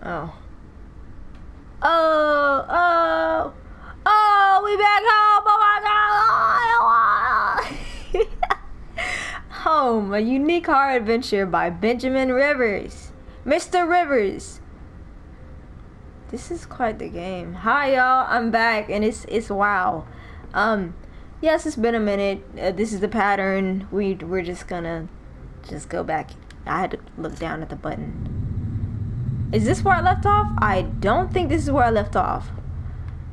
Oh. Oh, we back home. Oh my God. Home, a unique horror adventure by Benjamin Rivers. Mr. Rivers. This is quite the game. Hi y'all, I'm back and it's wow. Yes, it's been a minute. This is the pattern. We're just gonna go back. I had to look down at the button. Is this where I left off? I don't think this is where I left off.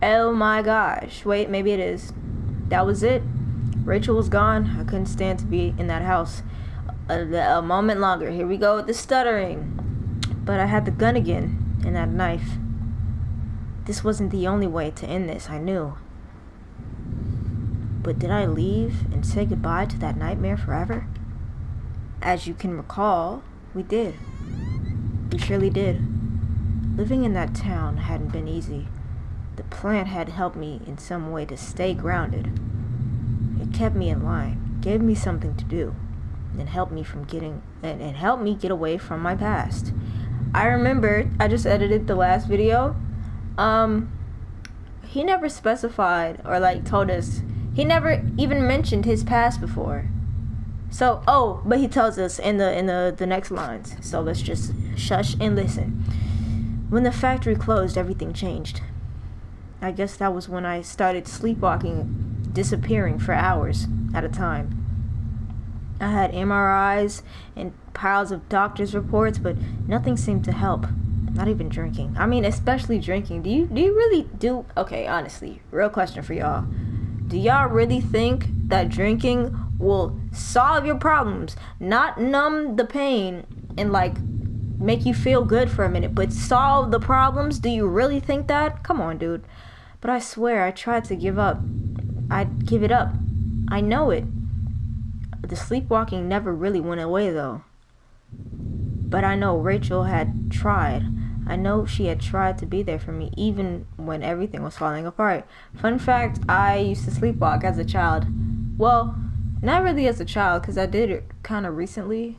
Oh my gosh. Wait, maybe it is. That was it. Rachel was gone. I couldn't stand to be in that house a moment longer. Here we go with the stuttering. But I had the gun again and that knife. This wasn't the only way to end this, I knew. But did I leave and say goodbye to that nightmare forever? As you can recall, we did. We surely did. Living in that town hadn't been easy. The plant had helped me in some way to stay grounded. It kept me in line, gave me something to do, and helped me get away from my past. I remember I just edited the last video. He never specified or told us. He never even mentioned his past before. So, but he tells us in the next lines. So let's just shush and listen. When the factory closed, everything changed. I guess that was when I started sleepwalking, disappearing for hours at a time. I had MRIs and piles of doctor's reports, but nothing seemed to help. Not even drinking. I mean, especially drinking. Do you really do? Okay, honestly, real question for y'all. Do y'all really think that drinking will solve your problems, not numb the pain and make you feel good for a minute, but solve the problems? Do you really think that? Come on, dude. But I swear I tried to give up. I'd give it up. I know it. The sleepwalking never really went away though. But I know Rachel had tried. I know she had tried to be there for me even when everything was falling apart. Fun fact, I used to sleepwalk as a child. Well, not really as a child, because I did it kind of recently.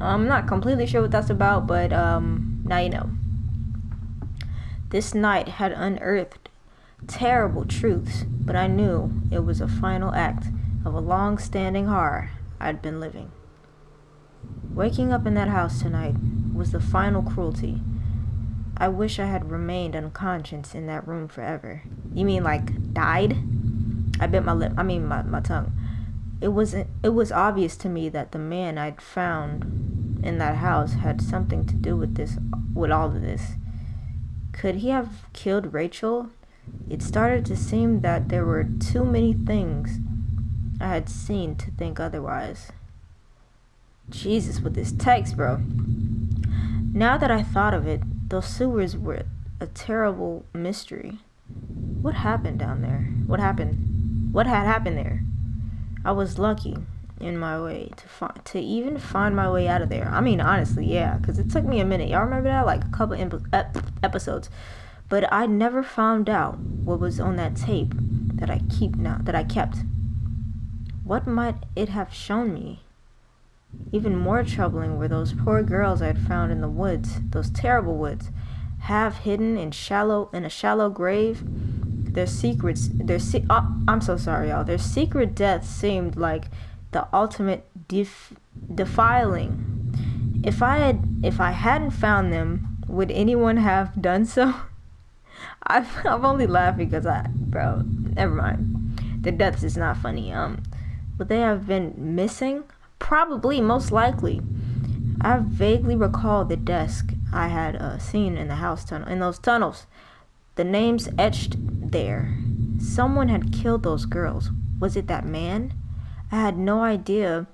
I'm not completely sure what that's about, but now you know. This night had unearthed terrible truths, but I knew it was a final act of a long-standing horror I'd been living. Waking up in that house tonight was the final cruelty. I wish I had remained unconscious in that room forever. You mean died? I bit my lip. I mean my tongue. It was obvious to me that the man I'd found in that house had something to do with all of this. Could he have killed Rachel? It started to seem that there were too many things I had seen to think otherwise. Jesus, with this text, bro. Now that I thought of it, those sewers were a terrible mystery. What happened down there? What had happened there? I was lucky in my way to even find my way out of there. I mean, honestly, yeah, because it took me a minute. Y'all remember that? A couple episodes. But I never found out what was on that tape that I kept. What might it have shown me? Even more troubling were those poor girls I had found in the woods, those terrible woods, half hidden in a shallow grave. Their I'm so sorry, y'all. Their secret death seemed like the ultimate defiling. If I hadn't found them, would anyone have done so? I'm only laughing because never mind. Their deaths is not funny. Would they have been missing? Probably, most likely. I vaguely recall the desk I had seen in those tunnels. The names etched there. Someone had killed those girls. Was it that man? I had no idea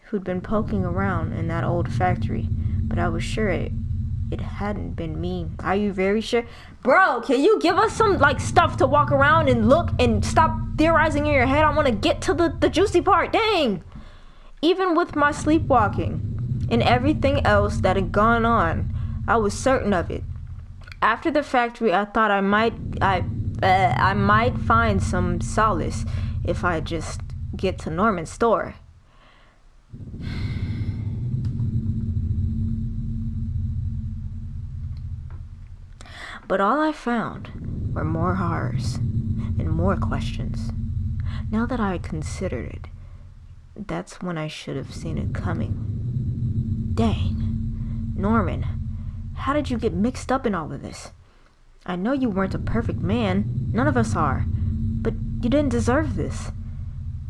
who'd been poking around in that old factory, but I was sure it hadn't been me. Are you very sure? Bro, can you give us some stuff to walk around and look and stop theorizing in your head? I want to get to the juicy part. Dang! Even with my sleepwalking and everything else that had gone on, I was certain of it. After the factory, I thought I might find some solace if I just get to Norman's store. But all I found were more horrors and more questions. Now that I considered it, that's when I should have seen it coming. Dang. Norman, how did you get mixed up in all of this? I know you weren't a perfect man. None of us are. But you didn't deserve this.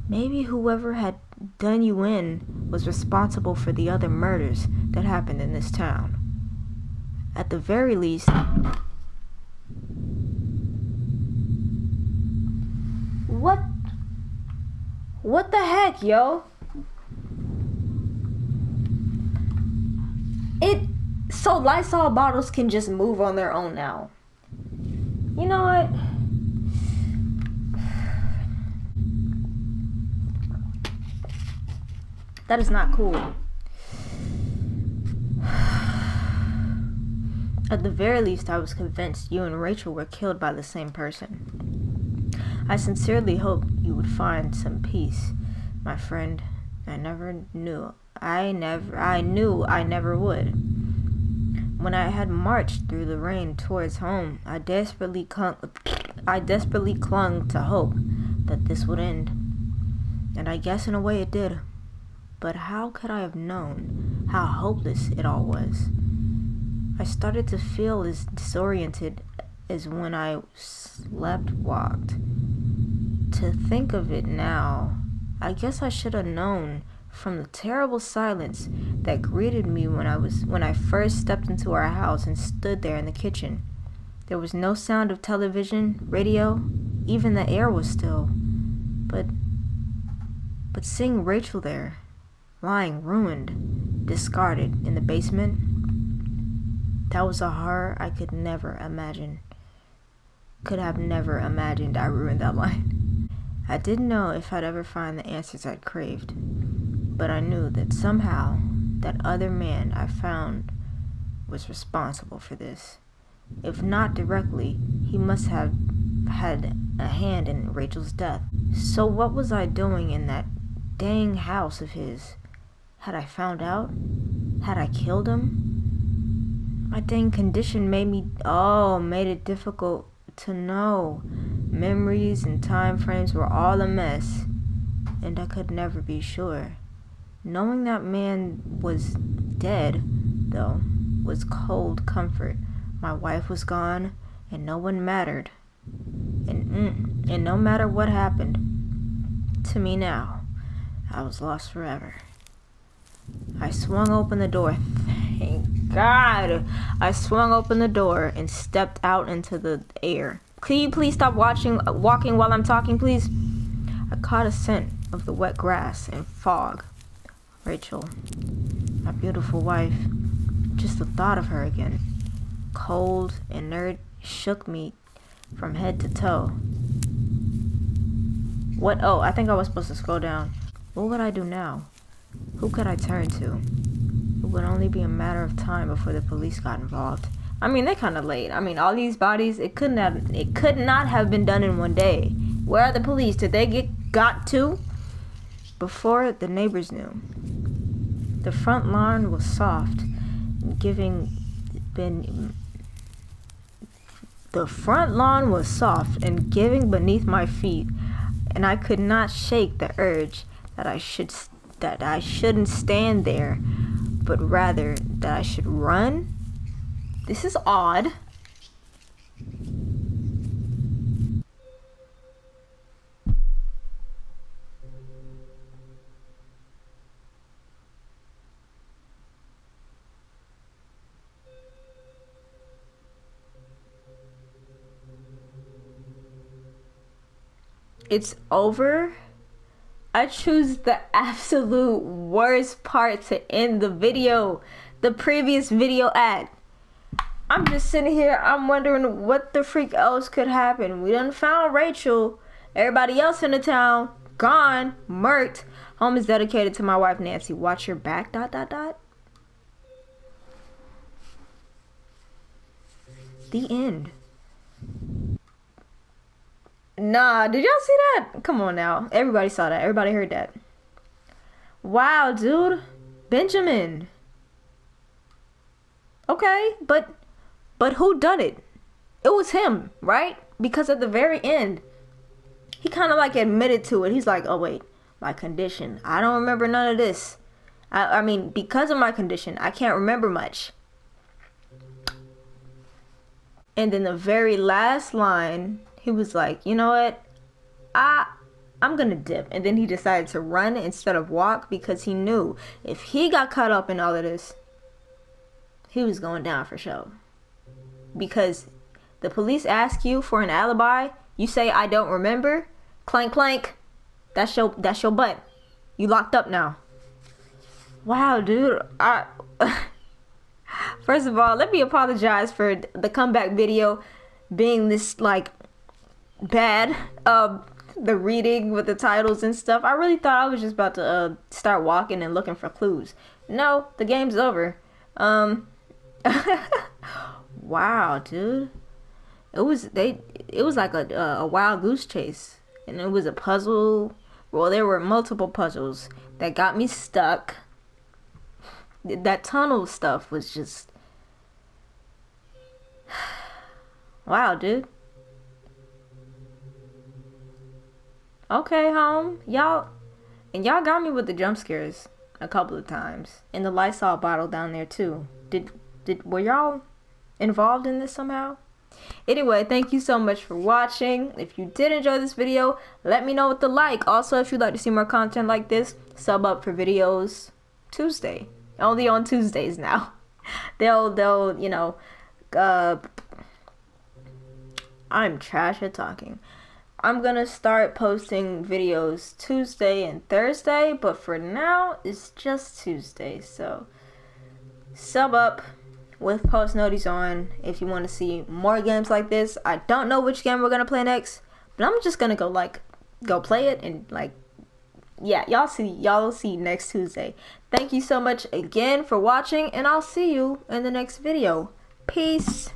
Maybe whoever had done you in was responsible for the other murders that happened in this town. At the very least... What the heck, yo? So Lysol bottles can just move on their own now. You know what? That is not cool. At the very least, I was convinced you and Rachel were killed by the same person. I sincerely hoped you would find some peace, my friend. I knew I never would. When I had marched through the rain towards home, I desperately clung to hope that this would end. And I guess in a way it did. But how could I have known how hopeless it all was? I started to feel as disoriented as when I walked. To think of it now, I guess I should have known from the terrible silence that greeted me when I first stepped into our house and stood there in the kitchen. There was no sound of television, radio, even the air was still. But seeing Rachel there, lying ruined, discarded in the basement, that was a horror I could never imagine. Could have never imagined I ruined that line. I didn't know if I'd ever find the answers I'd craved, but I knew that somehow that other man I found was responsible for this. If not directly, he must have had a hand in Rachel's death. So what was I doing in that dang house of his? Had I found out? Had I killed him? My dang condition made it difficult to know. Memories and time frames were all a mess, and I could never be sure. Knowing that man was dead, though, was cold comfort. My wife was gone, and no one mattered. And no matter what happened to me now, I was lost forever. I swung open the door. Thank God. I swung open the door and stepped out into the air. Can you please stop walking while I'm talking, please? I caught a scent of the wet grass and fog. Rachel, my beautiful wife. Just the thought of her again, cold and inert, shook me from head to toe. What? Oh, I think I was supposed to scroll down. What would I do now? Who could I turn to? It would only be a matter of time before the police got involved. I mean, they're kind of late. I mean, all these bodies, it could not have been done in one day. Where are the police? Did they got to? Before the neighbors knew. The front lawn was soft, giving beneath my feet, and I could not shake the urge that I shouldn't stand there, but rather that I should run. This is odd. It's over. I choose the absolute worst part to end the video. The previous video at. I'm just sitting here. I'm wondering what the freak else could happen. We done found Rachel. Everybody else in the town gone, murked. Home is dedicated to my wife Nancy. Watch your back. ... The end. Nah, did y'all see that? Come on now. Everybody saw that. Everybody heard that. Wow, dude. Benjamin. Okay, but who done it? it was him, right? Because at the very end, he kind of like admitted to it. He's like, oh wait, my condition, I don't remember none of this. I mean, because of my condition, I can't remember much. And then the very last line, he was like, you know what, I'm gonna dip. And then he decided to run instead of walk, because he knew if he got caught up in all of this, he was going down for sure. Because the police ask you for an alibi, you say I don't remember, clank clank, that's your butt. You locked up now. Wow, dude. First of all, let me apologize for the comeback video being this like bad. The reading with the titles and stuff. I really thought I was just about to start walking and looking for clues. No, the game's over. Wow, dude. It was like a wild goose chase, and it was a puzzle. Well, there were multiple puzzles that got me stuck. That tunnel stuff was just wow, dude. Okay, home. Y'all got me with the jump scares a couple of times. And the Lysol bottle down there too. Were y'all involved in this somehow? Anyway, thank you so much for watching. If you did enjoy this video, let me know with the like. Also, if you'd like to see more content like this, sub up for videos Tuesday. Only on Tuesdays now. They'll you know, I'm trash at talking. I'm gonna start posting videos Tuesday and Thursday, but for now it's just Tuesday. So sub up with post notice on if you want to see more games like this. I don't know which game we're gonna play next, but I'm just gonna go play it, and like, yeah, y'all see next Tuesday. Thank you so much again for watching, and I'll see you in the next video. Peace.